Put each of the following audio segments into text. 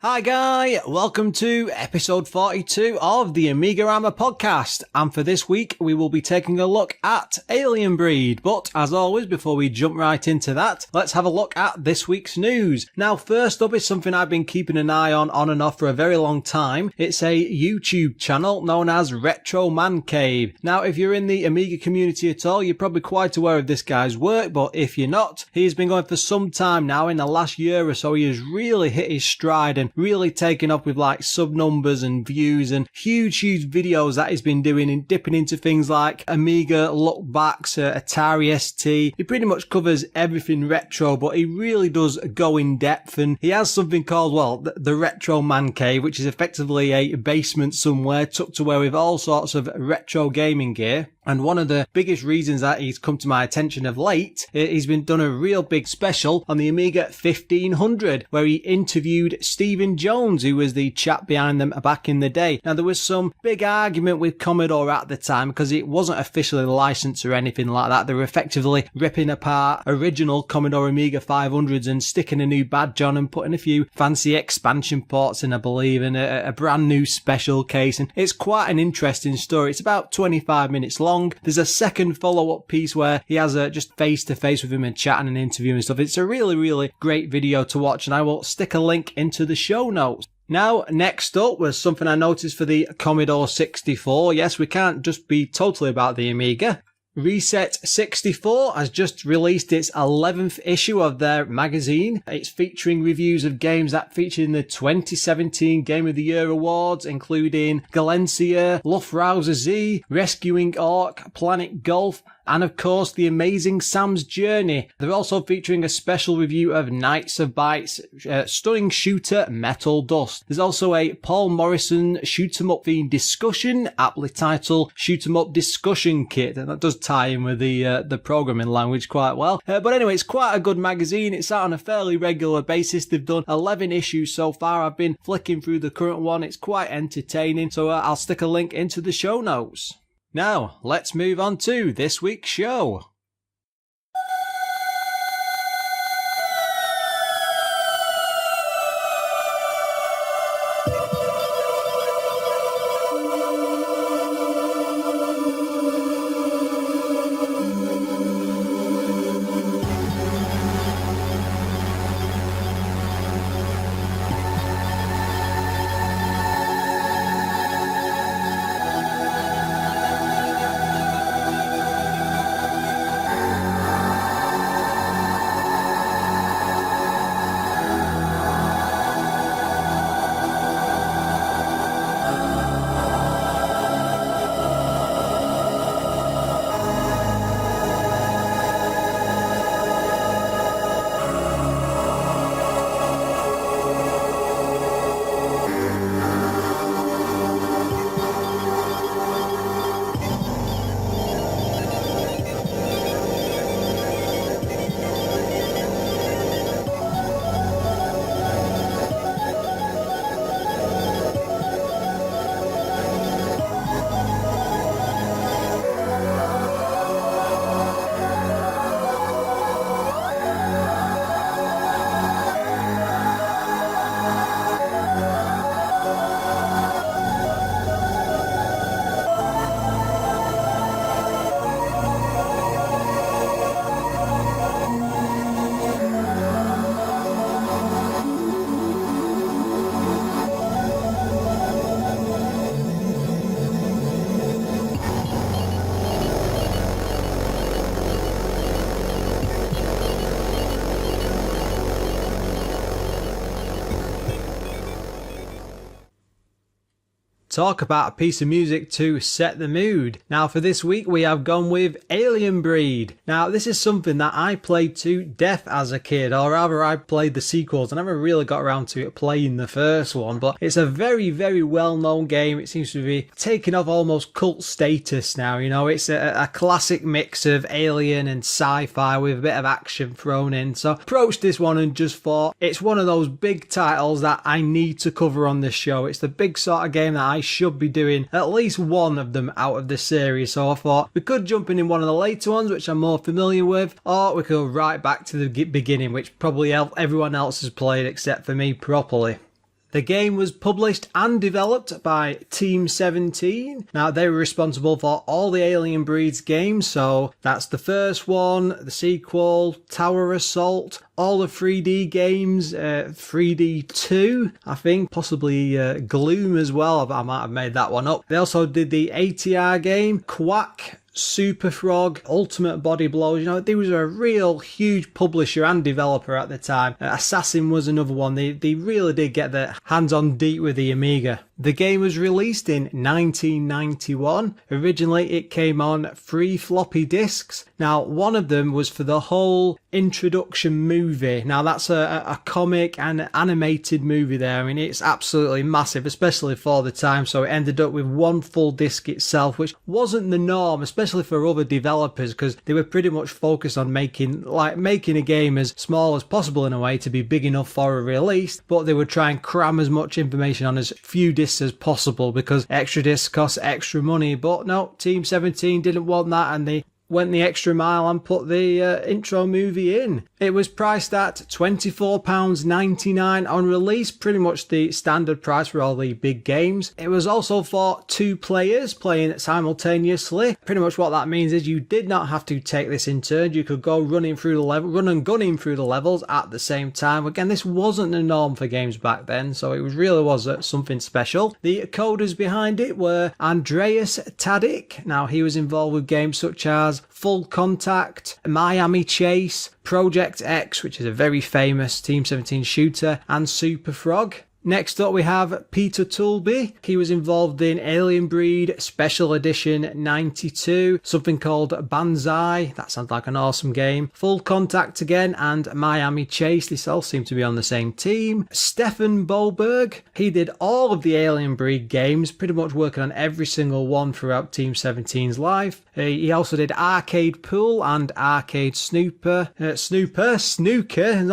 Hi Guy, welcome to episode 42 of the AMIGArama podcast, and for this week we will be taking a look at Alien Breed, but as always before we jump right into that, let's have a look at this week's news. Now first up is something I've been keeping an eye on and off for a very long time. It's a YouTube channel known as Retro Man Cave. Now if you're in the Amiga community at all, you're probably quite aware of this guy's work, but if you're not, he's been going for some time now. In the last year or so he has really hit his stride and really taken off with like sub numbers and views and huge videos that he's been doing and dipping into things like Amiga look backs, Atari ST. He pretty much covers everything retro, but he really does go in depth, and he has something called, well, the Retro Man Cave, which is effectively a basement somewhere tucked away with all sorts of retro gaming gear. And one of the biggest reasons that he's come to my attention of late, he's been done a real big special on the Amiga 1500, where he interviewed Stephen Jones, who was the chap behind them back in the day. Now there was some big argument with Commodore at the time because it wasn't officially licensed or anything like that. They were effectively ripping apart original Commodore Amiga 500s and sticking a new badge on and putting a few fancy expansion ports in, I believe, and a brand new special case. And it's quite an interesting story. It's about 25 minutes long. There's a second follow-up piece where he has just face-to-face with him and chatting and interviewing and stuff. It's a really great video to watch, and I will stick a link into the show notes. Now, next up was something I noticed for the Commodore 64. Yes, we can't just be totally about the Amiga. Reset 64 has just released its 11th issue of their magazine. It's featuring reviews of games that featured in the 2017 Game of the Year awards, including Galencia, Lorfarius Z, Rescuing Orc, Planet Golf, and of course the amazing Sam's Journey. They're also featuring a special review of Knights of Bytes, stunning shooter Metal Dust. There's also a Paul Morrison shoot 'em up themed discussion, aptly titled Shoot 'em Up Discussion Kit, and that does tie in with the programming language quite well. But anyway, it's quite a good magazine. It's out on a fairly regular basis. They've done 11 issues so far. I've been flicking through the current one. It's quite entertaining, so I'll stick a link into the show notes. Now, let's move on to this week's show. Talk about a piece of music to set the mood. Now for this week we have gone with Alien Breed. Now this is something that I played to death as a kid, or rather I played the sequels. I never really got around to playing the first one, but it's a very well known game. It seems to be taking off almost cult status now, you know. It's a classic mix of alien and sci-fi with a bit of action thrown in. So approached this one and just thought it's one of those big titles that I need to cover on this show. It's the big sort of game that I should be doing at least one of them out of the series, so I thought we could jump in one of the later ones which I'm more familiar with, or we could go right back to the beginning, which probably everyone else has played except for me properly. The game was published and developed by Team 17. Now, they were responsible for all the Alien Breeds games, so that's the first one, the sequel, Tower Assault, all the 3D games, 3D 2, I think, possibly Gloom as well. I might have made that one up. They also did the ATR game, Quack, Super Frog, Ultimate Body Blows. You know, they was a real huge publisher and developer at the time. Assassin was another one. They really did get their hands on deep with the Amiga. The game was released in 1991. Originally, it came on 3 floppy disks. Now, one of them was for the whole introduction movie. Now, that's a comic and animated movie there. I mean, it's absolutely massive, especially for the time. So it ended up with 1 full disc itself, which wasn't the norm, especially for other developers, because they were pretty much focused on making a game as small as possible in a way to be big enough for a release, but they would try and cram as much information on as few discs as possible because extra discs cost extra money. But no, Team 17 didn't want that, and they went the extra mile and put the intro movie in. It was priced at £24.99 on release, pretty much the standard price for all the big games. It was also for 2 players playing simultaneously. Pretty much what that means is you did not have to take this in turns. You could go run and gunning through the levels at the same time. Again, this wasn't the norm for games back then, so it really was something special. The coders behind it were Andreas Tadic. Now, he was involved with games such as Full Contact, Miami Chase, Project X, which is a very famous Team 17 shooter, and Super Frog. Next up we have Peter Toolby. He was involved in Alien Breed Special Edition 92, something called Banzai, that sounds like an awesome game, Full Contact again, and Miami Chase. This all seem to be on the same team. Stefan Boberg, he did all of the Alien Breed games, pretty much working on every single one throughout Team 17's life. He also did Arcade Pool and Arcade Snooker, no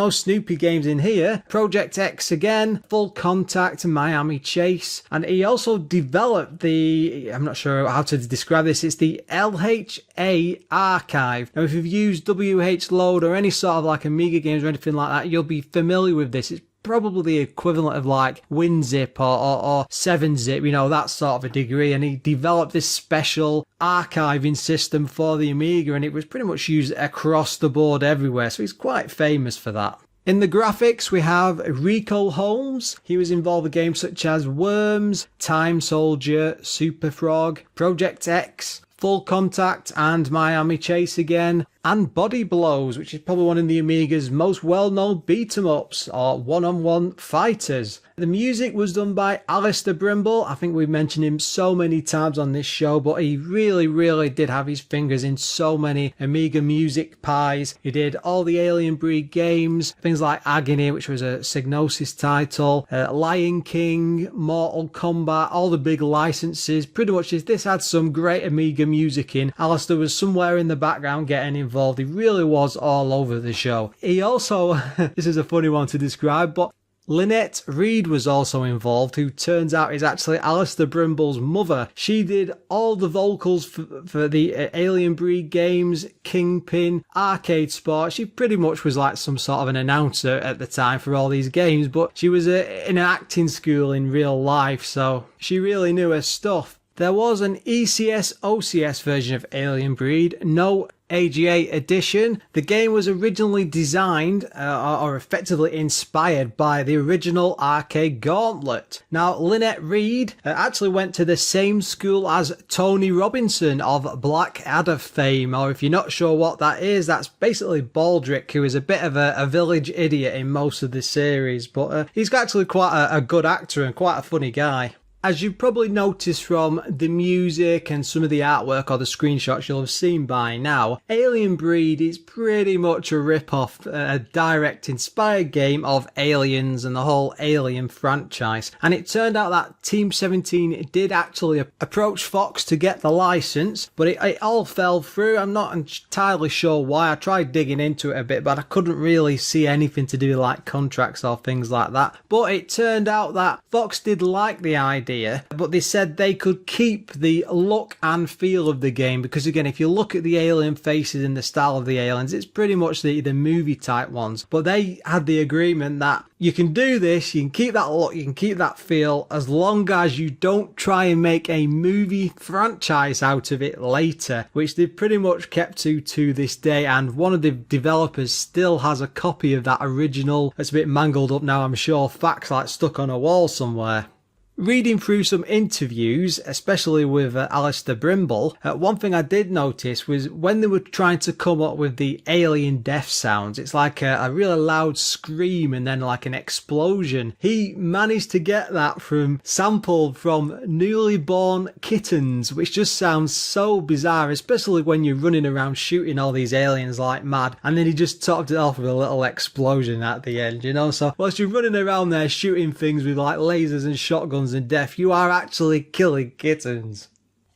Snoopy games in here. Project X again, Full Contact, Miami Chase, and he also developed I'm not sure how to describe this, it's the LHA archive. Now, if you've used WH-Load or any sort of like Amiga games or anything like that, you'll be familiar with this. It's probably the equivalent of like WinZip or 7-Zip, you know, that sort of a degree, and he developed this special archiving system for the Amiga, and it was pretty much used across the board everywhere, so he's quite famous for that. In the graphics, we have Rico Holmes. He was involved with games such as Worms, Time Soldier, Super Frog, Project X, Full Contact, and Miami Chase again, and Body Blows, which is probably one of the Amiga's most well-known beat-em-ups or one-on-one fighters. The music was done by Alistair Brimble. I think we've mentioned him so many times on this show, but he really did have his fingers in so many Amiga music pies. He did all the Alien Breed games, things like Agony, which was a Psygnosis title, Lion King, Mortal Kombat, all the big licenses. Pretty much this had some great Amiga music in. Alistair was somewhere in the background getting involved. He really was all over the show. He also, this is a funny one to describe, but Lynette Reed was also involved, who turns out is actually Alistair Brimble's mother. She did all the vocals for the Alien Breed games, Kingpin, Arcade Sport. She pretty much was like some sort of an announcer at the time for all these games, but she was in an acting school in real life, so she really knew her stuff. There was an ECS-OCS version of Alien Breed, no AGA edition. The game was originally designed or effectively inspired by the original arcade Gauntlet. Now, Lynette Reed actually went to the same school as Tony Robinson of Blackadder fame, or if you're not sure what that is, that's basically Baldrick, who is a bit of a village idiot in most of the series, but he's actually quite a good actor and quite a funny guy. As you've probably noticed from the music and some of the artwork or the screenshots you'll have seen by now, Alien Breed is pretty much a rip-off, a direct inspired game of Aliens and the whole Alien franchise. And it turned out that Team 17 did actually approach Fox to get the license, but it all fell through. I'm not entirely sure why. I tried digging into it a bit, but I couldn't really see anything to do with like contracts or things like that. But it turned out that Fox did like the idea idea, but they said they could keep the look and feel of the game because, again, if you look at the alien faces and the style of the aliens, it's pretty much the movie type ones. But they had the agreement that you can do this, you can keep that look, you can keep that feel, as long as you don't try and make a movie franchise out of it later, which they've pretty much kept to this day. And one of the developers still has a copy of that original. It's a bit mangled up now, I'm sure, fax like stuck on a wall somewhere. Reading through some interviews, especially with Alistair Brimble, one thing I did notice was when they were trying to come up with the alien death sounds, it's like a really loud scream and then like an explosion. He managed to get that sampled from newly born kittens, which just sounds so bizarre, especially when you're running around shooting all these aliens like mad. And then he just topped it off with a little explosion at the end, you know? So whilst you're running around there shooting things with like lasers and shotguns and death, you are actually killing kittens.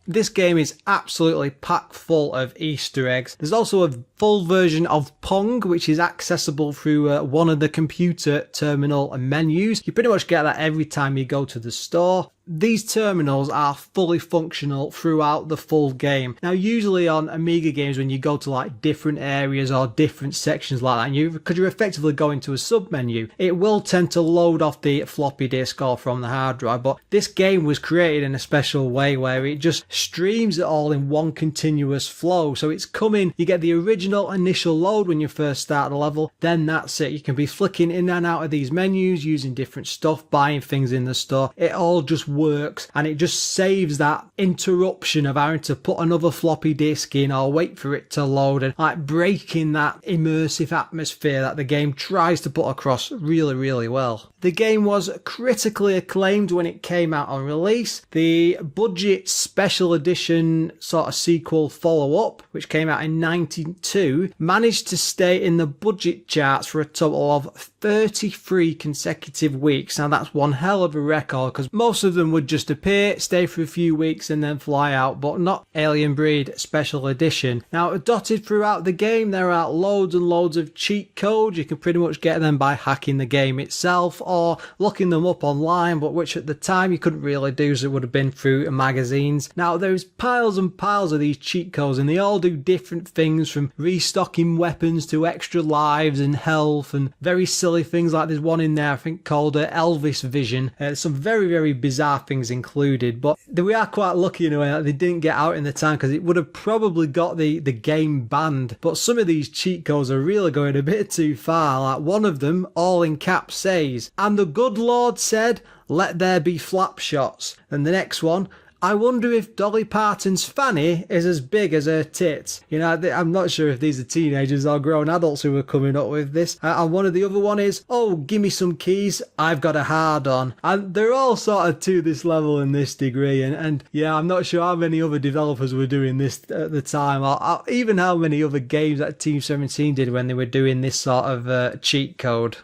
This game is absolutely packed full of Easter eggs. There's also a full version of Pong, which is accessible through one of the computer terminal menus. You pretty much get that every time you go to the store. These terminals are fully functional throughout the full game. Now, usually on Amiga games, when you go to like different areas or different sections like that, because you're effectively going to a sub-menu, it will tend to load off the floppy disk or from the hard drive. But this game was created in a special way where it just streams it all in one continuous flow. So it's coming, you get the original initial load when you first start the level, then that's it. You can be flicking in and out of these menus, using different stuff, buying things in the store. It all just works, and it just saves that interruption of having to put another floppy disk in or wait for it to load, and like breaking that immersive atmosphere that the game tries to put across really, really well. The game was critically acclaimed when it came out on release. The budget special edition sort of sequel follow-up, which came out in 92, managed to stay in the budget charts for a total of 33 consecutive weeks. Now that's one hell of a record, because most of them would just appear, stay for a few weeks and then fly out, but not Alien Breed Special Edition. Now, dotted throughout the game, there are loads and loads of cheat codes. You can pretty much get them by hacking the game itself or looking them up online, but which at the time you couldn't really do, so it would have been through magazines. Now, there's piles and piles of these cheat codes, and they all do different things, from restocking weapons to extra lives and health and very silly things. Like there's one in there I think called Elvis Vision. Some very, very bizarre things included, but we are quite lucky in a way that they didn't get out in the time, because it would have probably got the game banned. But some of these cheat codes are really going a bit too far. Like one of them, all in caps, says, "And the good Lord said, let there be flap shots." And the next one, "I wonder if Dolly Parton's fanny is as big as her tits." You know, I'm not sure if these are teenagers or grown adults who are coming up with this. And one of the other one is, "Oh, gimme some keys, I've got a hard on." And they're all sort of to this level and this degree. And yeah, I'm not sure how many other developers were doing this at the time, or even how many other games that Team 17 did when they were doing this sort of cheat code.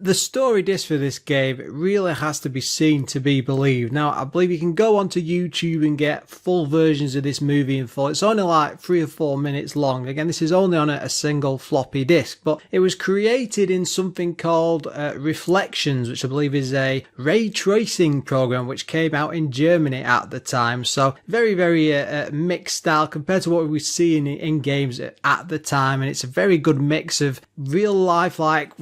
The story disc for this game really has to be seen to be believed. Now, I believe you can go onto YouTube and get full versions of this movie in full. It's only like 3 or 4 minutes long. Again, this is only on a single floppy disk, but it was created in something called Reflections, which I believe is a ray tracing program which came out in Germany at the time. So very, very mixed style compared to what we were seeing in games at the time. And it's a very good mix of real life, like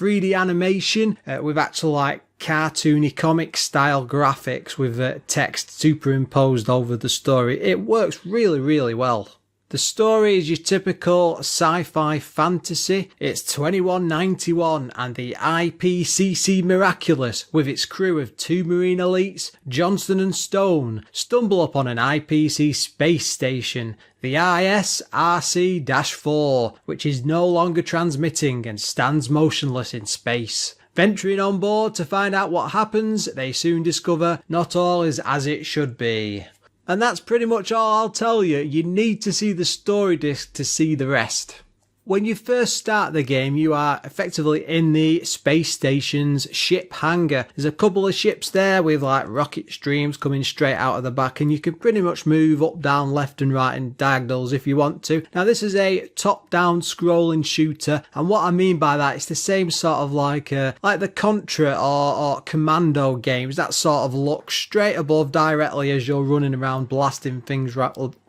3D animation with actual like cartoony comic style graphics with text superimposed over the story. It works really, really well. The story is your typical sci-fi fantasy. It's 2191 and the IPCC Miraculous, with its crew of 2 Marine elites, Johnston and Stone, stumble upon an IPC space station, the ISRC-4, which is no longer transmitting and stands motionless in space. Venturing on board to find out what happens, they soon discover not all is as it should be. And that's pretty much all I'll tell you. You need to see the story disc to see the rest. When you first start the game, you are effectively in the space station's ship hangar. There's a couple of ships there with like rocket streams coming straight out of the back, and you can pretty much move up, down, left and right in diagonals if you want to. Now this is a top-down scrolling shooter, and what I mean by that, it's the same sort of like the Contra or Commando games, that sort of look straight above directly as you're running around blasting things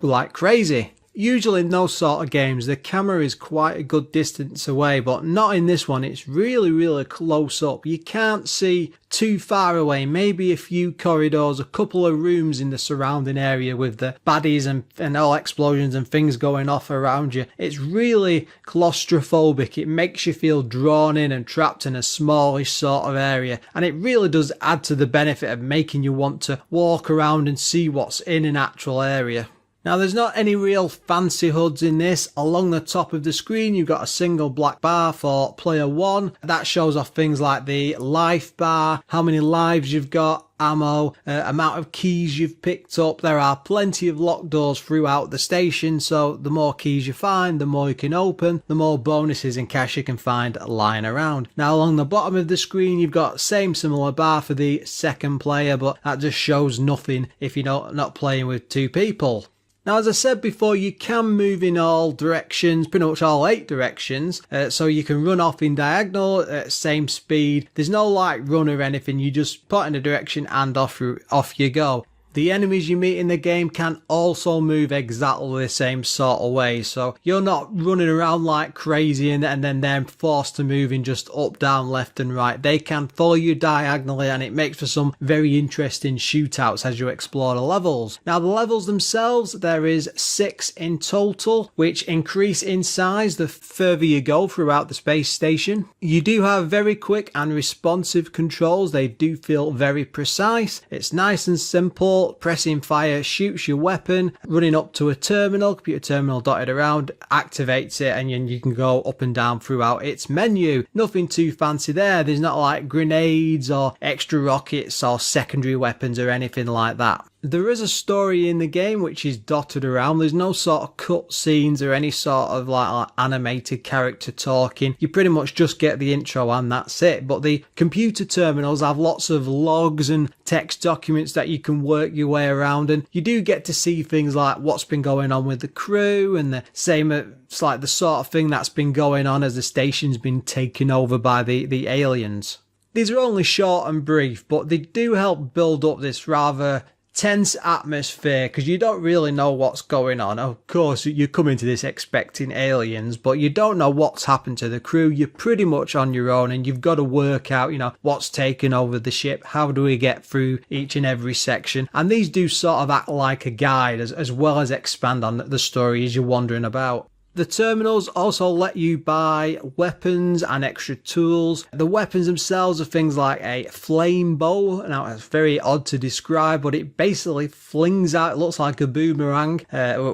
like crazy. Usually in those sort of games, the camera is quite a good distance away, but not in this one. It's really, really close up. You can't see too far away, maybe a few corridors, a couple of rooms in the surrounding area with the baddies and all explosions and things going off around you. It's really claustrophobic. It makes you feel drawn in and trapped in a smallish sort of area, and it really does add to the benefit of making you want to walk around and see what's in an actual area. Now there's not any real fancy HUDs in this. Along the top of the screen you've got a single black bar for player 1. That shows off things like the life bar, how many lives you've got, ammo, amount of keys you've picked up. There are plenty of locked doors throughout the station, so the more keys you find, the more you can open, the more bonuses and cash you can find lying around. Now along the bottom of the screen you've got same similar bar for the second player, but that just shows nothing if you're not playing with two people. Now, as I said before, you can move in all directions, pretty much all 8 directions, so you can run off in diagonal at same speed. There's no like run or anything, you just put in a direction and off you go. The enemies you meet in the game can also move exactly the same sort of way, so you're not running around like crazy and then they're forced to move in just up, down, left and right. They can follow you diagonally, and it makes for some very interesting shootouts as you explore the levels. Now the levels themselves, there is 6 in total, which increase in size the further you go throughout the space station. You do have very quick and responsive controls. They do feel very precise. It's nice and simple. Pressing fire shoots your weapon, running up to a terminal, computer terminal dotted around, activates it, and you can go up and down throughout its menu. Nothing too fancy there. There's not like grenades or extra rockets or secondary weapons or anything like that. There is a story in the game which is dotted around. There's no sort of cut scenes or any sort of like animated character talking. You pretty much just get the intro and that's it. But the computer terminals have lots of logs and text documents that you can work your way around, and you do get to see things like what's been going on with the crew, and the same it's like the sort of thing that's been going on as the station's been taken over by the aliens. These are only short and brief, but they do help build up this rather tense atmosphere because you don't really know what's going on. Of course, you come into this expecting aliens, but you don't know what's happened to the crew. You're pretty much on your own, and you've got to work out, what's taken over the ship. How do we get through each and every section? And these do sort of act like a guide as well as expand on the story as you're wandering about. The terminals also let you buy weapons and extra tools. The weapons themselves are things like a flame bow. Now, it's very odd to describe, but it basically flings out, it looks like a boomerang,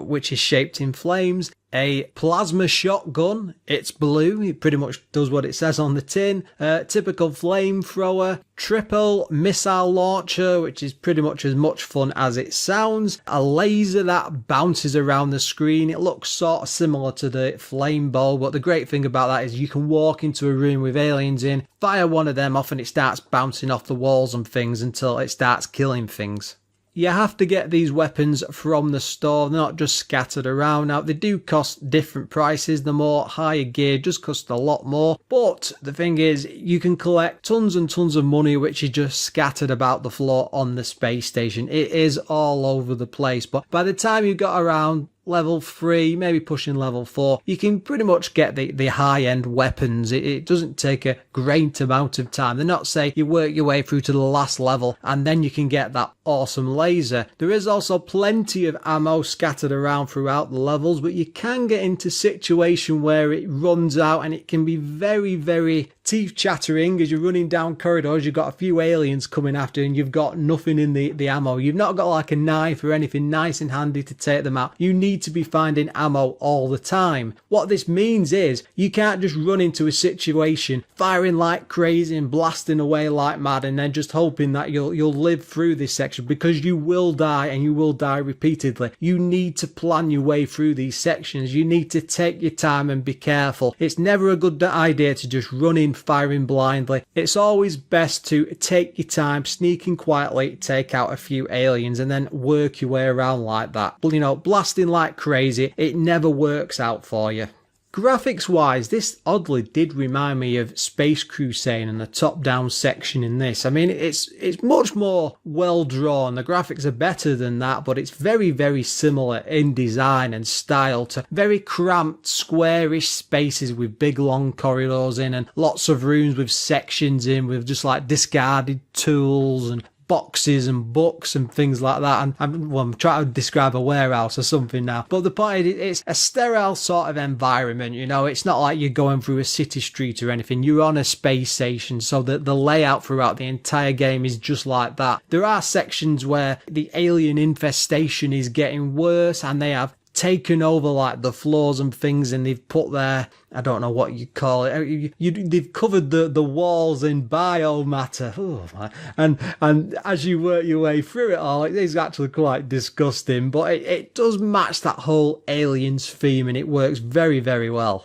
which is shaped in flames. A plasma shotgun, it's blue, it pretty much does what it says on the tin. Typical flamethrower, triple missile launcher, which is pretty much as much fun as it sounds. A laser that bounces around the screen. It looks sort of similar to the flame bow, but the great thing about that is you can walk into a room with aliens in, fire one of them off, and it starts bouncing off the walls and things until it starts killing things. You have to get these weapons from the store, they're not just scattered around. Now, they do cost different prices. The more higher gear just cost a lot more. But the thing is, you can collect tons and tons of money which is just scattered about the floor on the space station. It is all over the place. But by the time you got around level 3, maybe pushing level 4, you can pretty much get the high-end weapons. It doesn't take a great amount of time. They're not say you work your way through to the last level and then you can get that awesome laser. There is also plenty of ammo scattered around throughout the levels, but you can get into a situation where it runs out, and it can be very, very teeth-chattering as you're running down corridors. You've got a few aliens coming after and you've got nothing in the ammo. You've not got like a knife or anything nice and handy to take them out. You need need to be finding ammo all the time. What this means is you can't just run into a situation firing like crazy and blasting away like mad and then just hoping that you'll live through this section, because you will die, and you will die repeatedly. You need to plan your way through these sections. You need to take your time and be careful. It's never a good idea to just run in firing blindly. It's always best to take your time, sneak in quietly, take out a few aliens, and then work your way around like that. But, blasting like crazy, it never works out for you. Graphics wise, this oddly did remind me of Space Crusade and the top-down section in this. I mean, it's much more well drawn. The graphics are better than that, but it's very, very similar in design and style to very cramped, squarish spaces with big long corridors in and lots of rooms with sections in with just like discarded tools and boxes and books and things like that. And I'm trying to describe a warehouse or something now, but the point is, it's a sterile sort of environment. It's not like you're going through a city street or anything. You're on a space station, so that the layout throughout the entire game is just like that. There are sections where the alien infestation is getting worse, and they have taken over like the floors and things, and they've put their, I don't know what you call it, they've covered the walls in biomatter. And as you work your way through it all, it is actually quite disgusting, but it does match that whole aliens theme, and it works very, very well.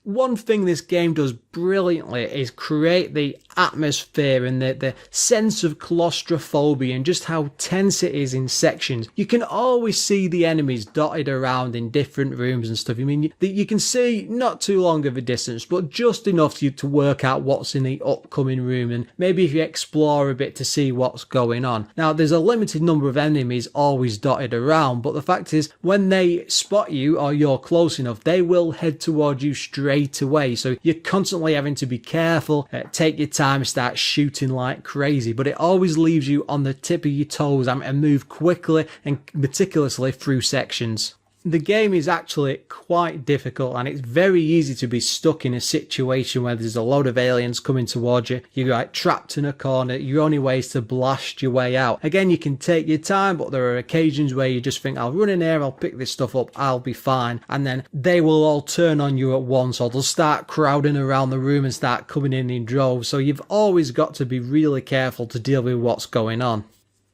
One thing this game does brilliantly is create the atmosphere and the sense of claustrophobia and just how tense it is in sections. You can always see the enemies dotted around in different rooms and stuff. I mean, you can see not too long of a distance, but just enough to work out what's in the upcoming room, and maybe if you explore a bit to see what's going on. Now, there's a limited number of enemies always dotted around, but the fact is, when they spot you or you're close enough, they will head towards you straight away. So you're constantly having to be careful, take your time, start shooting like crazy, but it always leaves you on the tip of your toes and move quickly and meticulously through sections. The game is actually quite difficult, and it's very easy to be stuck in a situation where there's a load of aliens coming towards you. You're like trapped in a corner. Your only way is to blast your way out. Again, you can take your time, but there are occasions where you just think, I'll run in here, I'll pick this stuff up, I'll be fine. And then they will all turn on you at once, or they'll start crowding around the room and start coming in droves. So you've always got to be really careful to deal with what's going on.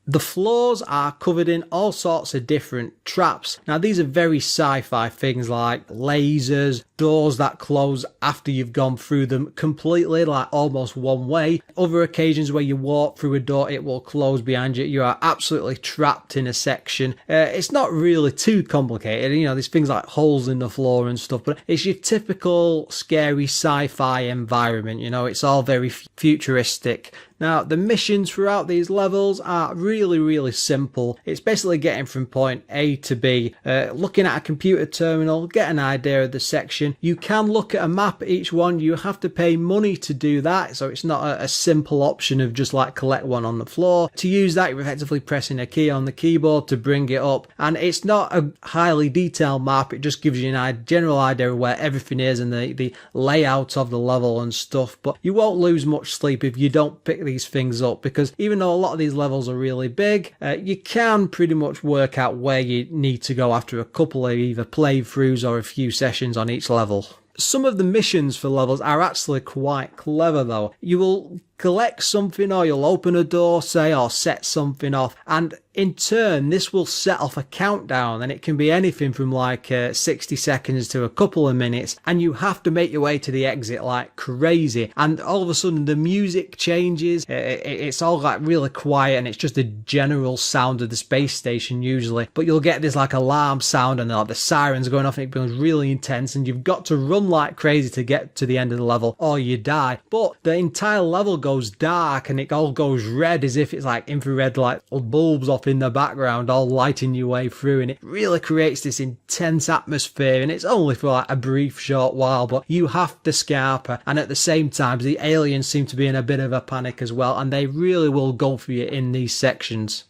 The floors are covered in all sorts of different traps. Now, these are very sci-fi things like lasers, doors that close after you've gone through them completely, like almost one way. Other occasions where you walk through a door, it will close behind you. You are absolutely trapped in a section. It's not really too complicated. There's things like holes in the floor and stuff, but it's your typical scary sci-fi environment. It's all very futuristic. Now, the missions throughout these levels are really, really simple. It's basically getting from point A to B, looking at a computer terminal, get an idea of the section. You can look at a map at each one. You have to pay money to do that, so it's not a simple option of just like collect one on the floor. To use that, you're effectively pressing a key on the keyboard to bring it up, and it's not a highly detailed map. It just gives you a general idea of where everything is and the layout of the level and stuff, but you won't lose much sleep if you don't pick these things up, because even though a lot of these levels are really big, you can pretty much work out where you need to go after a couple of either playthroughs or a few sessions on each level. Some of the missions for levels are actually quite clever though. You will collect something, or you'll open a door, say, or set something off, and in turn this will set off a countdown, and it can be anything from like 60 seconds to a couple of minutes, and you have to make your way to the exit like crazy. And all of a sudden the music changes, it's all like really quiet, and it's just the general sound of the space station usually, but you'll get this like alarm sound, and like the sirens going off, and it becomes really intense, and you've got to run like crazy to get to the end of the level or you die. But the entire level goes dark, and it all goes red as if it's like infrared like bulbs off in the background all lighting your way through, and it really creates this intense atmosphere. And it's only for like a brief short while, but you have to scarper, and at the same time the aliens seem to be in a bit of a panic as well, and they really will go for you in these sections.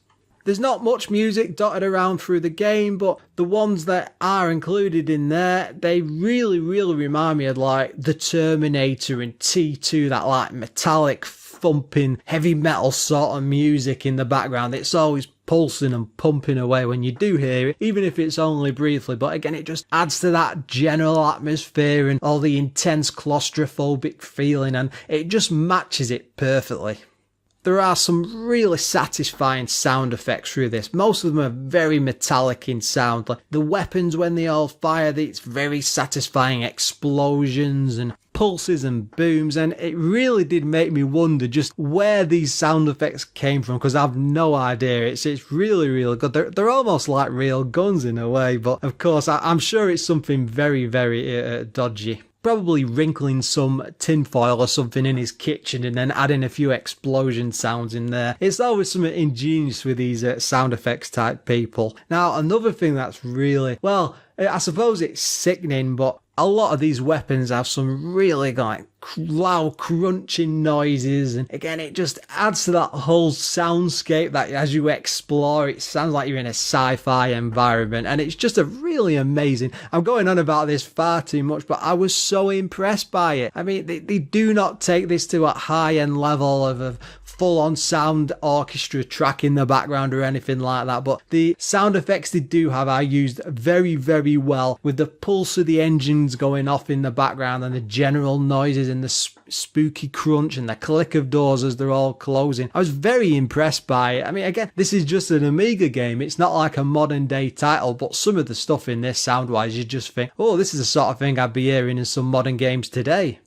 There's not much music dotted around through the game, but the ones that are included in there, they really, really remind me of like the Terminator and T2, that like metallic thumping heavy metal sort of music in the background. It's always pulsing and pumping away when you do hear it, even if it's only briefly. But again, it just adds to that general atmosphere and all the intense claustrophobic feeling, and it just matches it perfectly. There are some really satisfying sound effects through this. Most of them are very metallic in sound. Like the weapons, when they all fire, it's very satisfying explosions and pulses and booms, and it really did make me wonder just where these sound effects came from, because I've no idea. It's really, really good. They're almost like real guns in a way, but of course I'm sure it's something very, very dodgy. Probably wrinkling some tinfoil or something in his kitchen and then adding a few explosion sounds in there. It's always something ingenious with these sound effects type people. Now, another thing that's really, well, I suppose it's sickening, but a lot of these weapons have some really like loud crunching noises, and again it just adds to that whole soundscape that as you explore it sounds like you're in a sci-fi environment, and it's just a really amazing. I'm going on about this far too much, but I was so impressed by it. I mean, they do not take this to a high-end level of a full-on sound orchestra track in the background or anything like that, but the sound effects they do have are used very, very well, with the pulse of the engines going off in the background and the general noises and the spooky crunch and the click of doors as they're all closing. I was very impressed by it. I mean, again, this is just an Amiga game. It's not like a modern day title, but some of the stuff in this sound-wise, you just think, oh, this is the sort of thing I'd be hearing in some modern games today.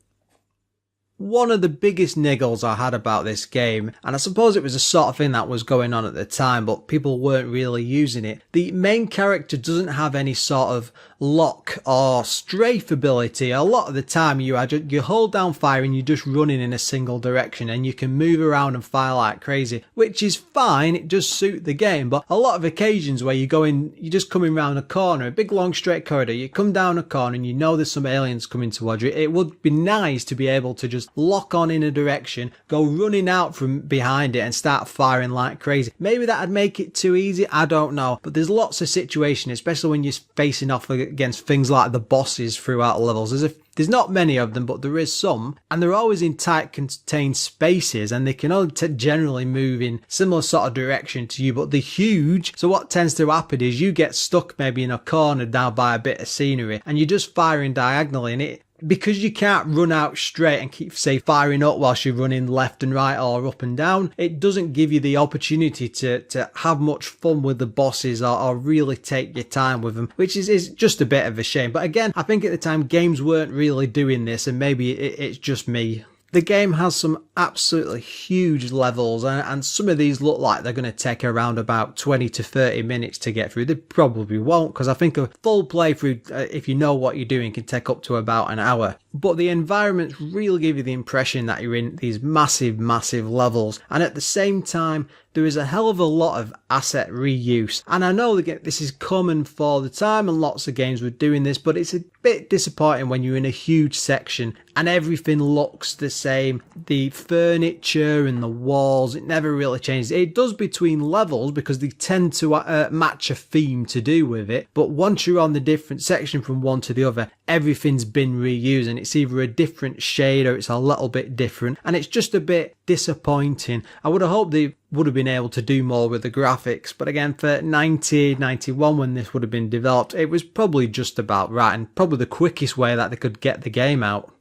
One of the biggest niggles I had about this game, and I suppose it was the sort of thing that was going on at the time, but people weren't really using it. The main character doesn't have any sort of lock or strafe ability. A lot of the time you hold down fire and you're just running in a single direction, and you can move around and fire like crazy, which is fine. It does suit the game, but a lot of occasions where you're just coming around a corner, a big long straight corridor, you come down a corner and you know there's some aliens coming towards you. It would be nice to be able to just lock on in a direction, go running out from behind it and start firing like crazy. Maybe that'd make it too easy, I don't know, but there's lots of situations, especially when you're facing off against things like the bosses throughout levels. There's not many of them, but there is some, and they're always in tight contained spaces, and they can only generally move in similar sort of direction to you, but they're huge. So what tends to happen is you get stuck maybe in a corner down by a bit of scenery, and you're just firing diagonally, and because you can't run out straight and keep, say, firing up whilst you're running left and right or up and down, it doesn't give you the opportunity to have much fun with the bosses or really take your time with them, which is just a bit of a shame. But again, I think at the time games weren't really doing this, and maybe it's just me. The game has some absolutely huge levels, and some of these look like they're going to take around about 20 to 30 minutes to get through. They probably won't, because I think a full playthrough, if you know what you're doing, can take up to about an hour. But the environments really give you the impression that you're in these massive, massive levels, and at the same time, there is a hell of a lot of asset reuse. And I know that this is common for the time, and lots of games were doing this, but it's a bit disappointing when you're in a huge section and everything looks the same. The furniture and the walls, it never really changes. It does between levels because they tend to match a theme to do with it, but once you're on the different section from one to the other, everything's been reused, and it's either a different shade or it's a little bit different, and it's just a bit disappointing. I would have hoped they would have been able to do more with the graphics, but again, for 91 when this would have been developed, it was probably just about right, and probably the quickest way that they could get the game out.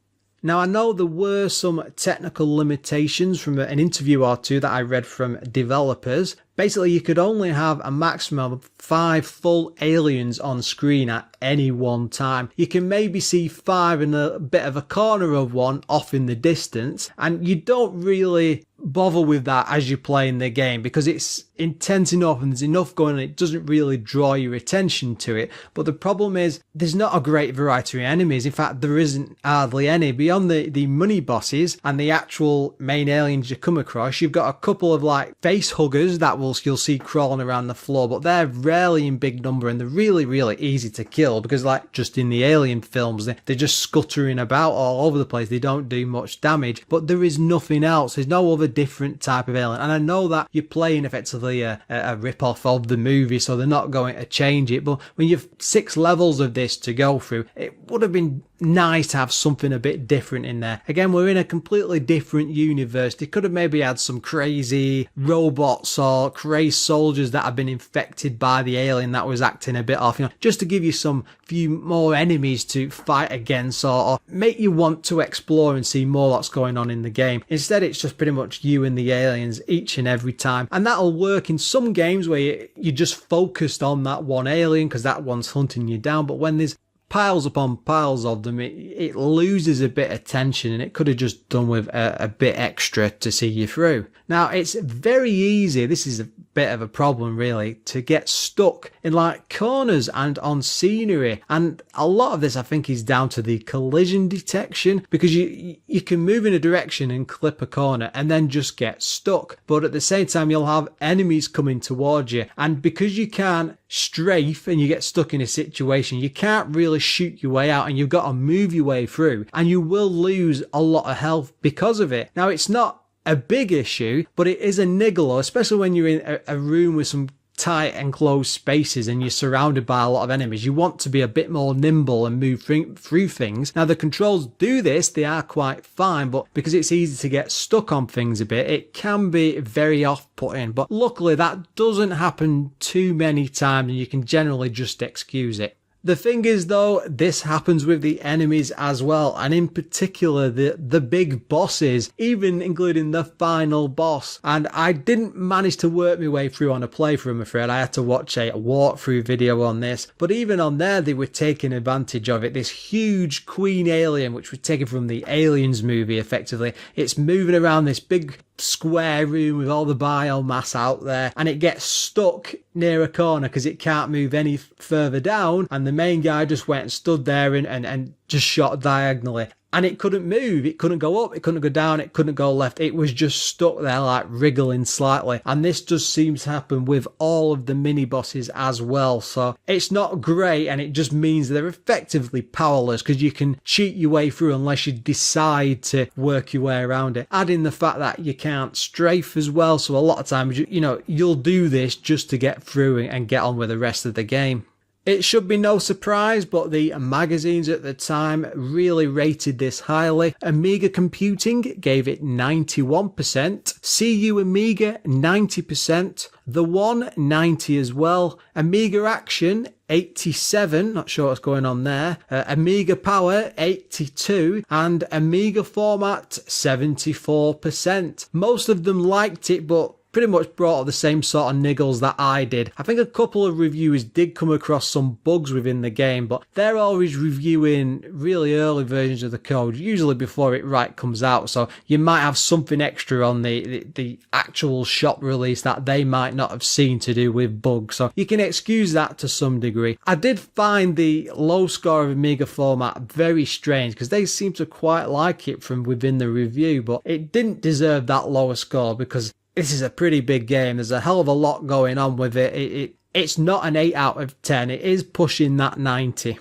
Now, I know there were some technical limitations from an interview or two that I read from developers. Basically, you could only have a maximum of 5 full aliens on screen at any one time. You can maybe see 5 in a bit of a corner of one off in the distance, and you don't really bother with that as you're playing the game because it's intense enough and there's enough going on. It doesn't really draw your attention to it. But the problem is there's not a great variety of enemies. In fact, there isn't hardly any. Beyond the money bosses and the actual main aliens you come across, you've got a couple of like face huggers that will you'll see crawling around the floor, but they're rarely in big number, and they're really, really easy to kill because, like just in the Alien films, they're just scuttering about all over the place. They don't do much damage, but there is nothing else. There's no other different type of alien. And I know that you're playing effectively a rip-off of the movie, so they're not going to change it. But when you've 6 levels of this to go through, it would have been nice to have something a bit different in there. Again, we're in a completely different universe. They could have maybe had some crazy robots or crazy soldiers that have been infected by the alien that was acting a bit off, just to give you some few more enemies to fight against, or make you want to explore and see more what's going on in the game. Instead, it's just pretty much you and the aliens each and every time. And that'll work in some games where you're just focused on that one alien because that one's hunting you down. But when there's piles upon piles of them, it loses a bit of tension, and it could have just done with a bit extra to see you through. Now, it's very easy, this is a bit of a problem really, to get stuck in like corners and on scenery, and a lot of this I think is down to the collision detection, because you can move in a direction and clip a corner and then just get stuck, but at the same time you'll have enemies coming towards you, and because you can't strafe and you get stuck in a situation, you can't really shoot your way out, and you've got to move your way through, and you will lose a lot of health because of it. Now, it's not a big issue, but it is a niggle, especially when you're in a room with some tight enclosed spaces and you're surrounded by a lot of enemies. You want to be a bit more nimble and move through things. Now, the controls do this, they are quite fine, but because it's easy to get stuck on things a bit, it can be very off-putting. But luckily that doesn't happen too many times, and you can generally just excuse it. The thing is though, this happens with the enemies as well, and in particular the big bosses, even including the final boss. And I didn't manage to work my way through on a playthrough, I'm afraid. I had to watch a walkthrough video on this, but even on there they were taking advantage of it. This huge queen alien, which was taken from the Aliens movie effectively, it's moving around this big square room with all the biomass out there, and it gets stuck near a corner because it can't move any further down, and the main guy just went and stood there and just shot diagonally, and it couldn't move, it couldn't go up, it couldn't go down, it couldn't go left, it was just stuck there like wriggling slightly. And this just seems to happen with all of the mini bosses as well, so it's not great, and it just means they're effectively powerless because you can cheat your way through unless you decide to work your way around it. Add in the fact that you can't strafe as well, so a lot of times you'll do this just to get through and get on with the rest of the game. It should be no surprise, but the magazines at the time really rated this highly. Amiga Computing gave it 91%, CU Amiga 90%, The One 90 as well, Amiga Action 87, not sure what's going on there, Amiga Power 82, and Amiga Format 74%. Most of them liked it, but pretty much brought up the same sort of niggles that I did. I think a couple of reviewers did come across some bugs within the game, but they're always reviewing really early versions of the code, usually before it comes out, so you might have something extra on the actual shop release that they might not have seen to do with bugs, so you can excuse that to some degree. I did find the low score of Amiga Format very strange, because they seem to quite like it from within the review, but it didn't deserve that lower score because this is a pretty big game. There's a hell of a lot going on with it. It's not an 8 out of 10. It is pushing that 90.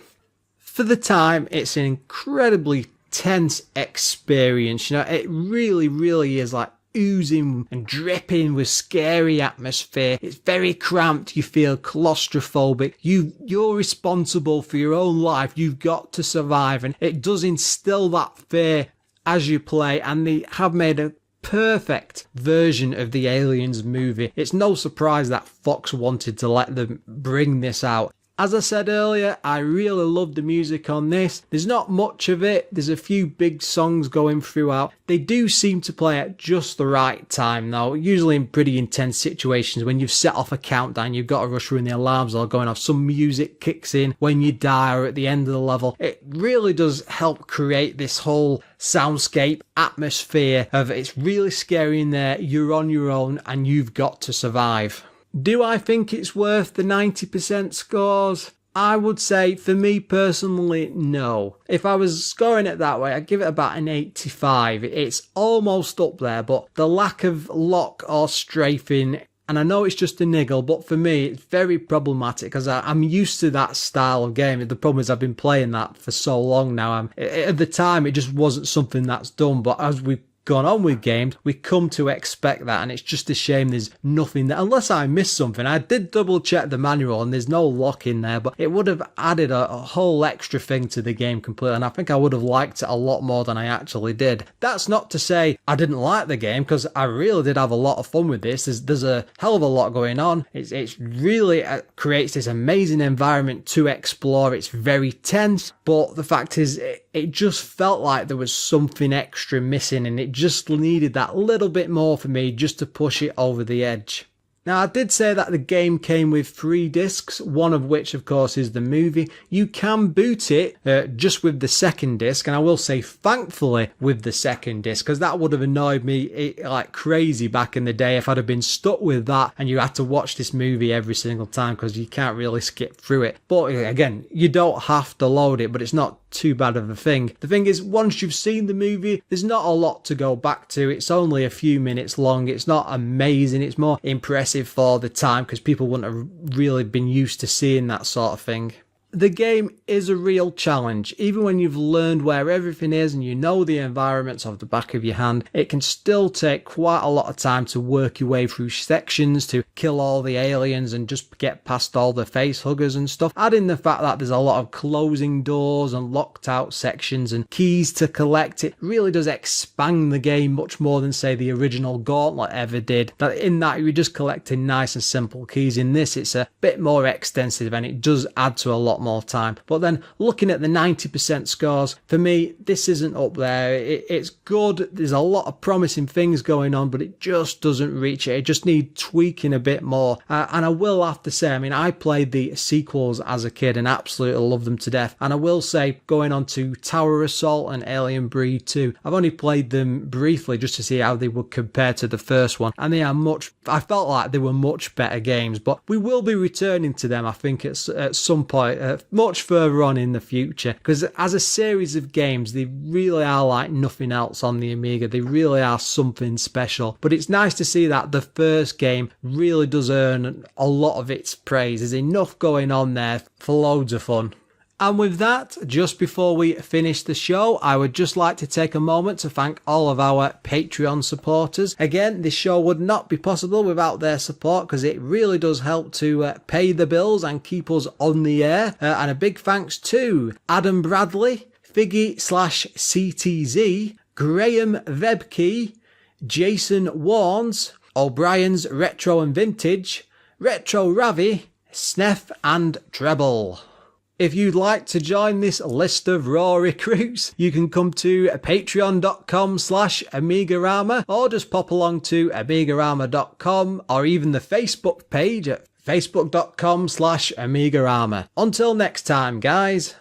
For the time, it's an incredibly tense experience. It really, really is like oozing and dripping with scary atmosphere. It's very cramped. You feel claustrophobic. You're responsible for your own life. You've got to survive. And it does instill that fear as you play. And they have made a perfect version of the Aliens movie. It's no surprise that Fox wanted to let them bring this out. As I said earlier, I really love the music on this. There's not much of it. There's a few big songs going throughout. They do seem to play at just the right time though, usually in pretty intense situations. When you've set off a countdown, you've got to rush through and the alarms are going off. Some music kicks in when you die or at the end of the level. It really does help create this whole soundscape atmosphere of it's really scary in there, you're on your own and you've got to survive. Do I think it's worth the 90% scores? I would say, for me personally, no. If I was scoring it that way, I'd give it about an 85. It's almost up there, but the lack of lock or strafing And I know it's just a niggle, but for me, it's very problematic because I'm used to that style of game. The problem is I've been playing that for so long now. At the time, it just wasn't something that's done. But as we've gone on with games, we come to expect that, and it's just a shame there's nothing there. Unless I missed something. I did double check the manual and there's no lock in there, but it would have added a whole extra thing to the game completely, and I think I would have liked it a lot more than I actually did. That's not to say I didn't like the game, because I really did have a lot of fun with this. There's a hell of a lot going on. It's really creates this amazing environment to explore. It's very tense, but the fact is it just felt like there was something extra missing, and it just needed that little bit more for me just to push it over the edge. Now, I did say that the game came with 3 discs, one of which, of course, is the movie. You can boot it just with the second disc, and I will say, thankfully, with the second disc, because that would have annoyed me like crazy back in the day if I'd have been stuck with that and you had to watch this movie every single time, because you can't really skip through it. But again, you don't have to load it, but it's not too bad of a thing. The thing is, once you've seen the movie, there's not a lot to go back to. It's only a few minutes long. It's not amazing. It's more impressive for the time, because people wouldn't have really been used to seeing that sort of thing. The game is a real challenge. Even when you've learned where everything is and you know the environments off the back of your hand, it can still take quite a lot of time to work your way through sections, to kill all the aliens and just get past all the face huggers and stuff. Add in the fact that there's a lot of closing doors and locked out sections and keys to collect. It really does expand the game much more than, say, the original Gauntlet ever did. That in that you're just collecting nice and simple keys. In this, it's a bit more extensive, and it does add to a lot more time. But then looking at the 90% scores, for me, this isn't up there. It's good. There's a lot of promising things going on, but it just doesn't reach it. It just needs tweaking a bit more. And I will have to say, I mean, I played the sequels as a kid and absolutely loved them to death. And I will say, going on to Tower Assault and Alien Breed 2, I've only played them briefly just to see how they would compare to the first one. And they are I felt like they were much better games, but we will be returning to them, I think, at some point, much further on in the future, because as a series of games, they really are like nothing else on the Amiga. They really are something special. But it's nice to see that the first game really does earn a lot of its praise. There's enough going on there for loads of fun. And with that, just before we finish the show, I would just like to take a moment to thank all of our Patreon supporters. Again, this show would not be possible without their support, because it really does help to pay the bills and keep us on the air. And a big thanks to Adam Bradley, Figgy/CTZ, Graham Vebke, Jason Warnes, O'Brien's Retro and Vintage, Retro Ravi, Sneff and Treble. If you'd like to join this list of raw recruits, you can come to patreon.com/AMIGArama, or just pop along to AMIGArama.com, or even the Facebook page at facebook.com/AMIGArama. Until next time, guys.